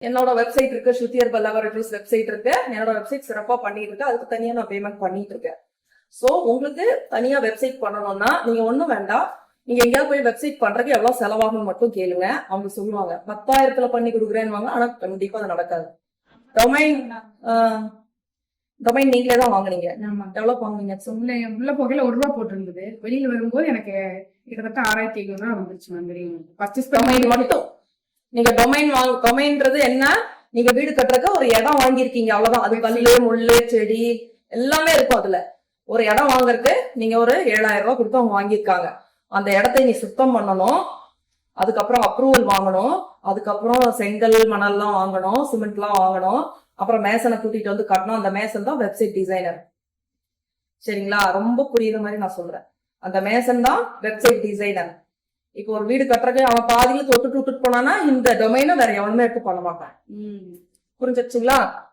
என்னோட வெப்சைட் இருக்கு, ஸ்ருதியர் laboratories website இருக்கு. என்னோட வெப்சைட் சிறப்பா பண்ணிட்டு இருக்கு. அதுக்கு தனியா நான் பேமெண்ட் பண்ணிட்டு இருக்கேன். சோ உங்களுக்கு தனியா வெப்சைட் பண்ணணும்னா நீங்க ஒண்ணும் வேண்டாம். நீங்க எங்கேயாவது போய் வெப்சைட் பண்றதுக்கு எவ்வளவு செலவாகும் மட்டும் கேளுங்க. அவங்க சொல்லுவாங்க 10,000ல பண்ணி கொடுக்குறேன்னு. ஆனா கண்டிப்பா அது நடக்காது. டொமைன் நீங்களே தான் வாங்குனீங்க. எவ்வளவு வாங்குனீங்க? உள்ள போகையில ₹1 போட்டிருந்தது. வெளியில வரும்போது எனக்கு கிட்டத்தட்ட 6,500 வந்துருச்சு மேம். பர்ச்சேஸ் டொமைன் மட்டும். நீங்க டொமைன்றது என்ன? நீங்க வீடு கட்டுறதுக்கு ஒரு இடம் வாங்கியிருக்கீங்க, அவ்வளவுதான். அது கல்லு, முள்ளு, செடி எல்லாமே இருக்கும். அதுல ஒரு இடம் வாங்குறதுக்கு நீங்க ஒரு 7,000 ரூபாய் கொடுத்து அவங்க வாங்கியிருக்காங்க. அந்த இடத்தை நீ சுத்தம் பண்ணணும், அதுக்கப்புறம் அப்ரூவல் வாங்கணும், அதுக்கப்புறம் செங்கல் மணல்லாம் வாங்கணும், சிமெண்ட் எல்லாம் வாங்கணும், அப்புறம் மேசனை கூட்டிட்டு வந்து கட்டணும். அந்த மேசன் தான் வெப்சைட் டிசைனர். சரிங்களா? ரொம்ப புரியுற மாதிரி நான் சொல்றேன். அந்த மேசன் தான் வெப்சைட் டிசைனர். இப்போ ஒரு வீடு கட்டுறதுக்கு அவன் பாதியில தொட்டு விட்டுட்டு போனானா இந்த டொமைனை வேற எவனுமே எடுத்து பண்ண மாட்டான். புரிஞ்சிருச்சுங்களா?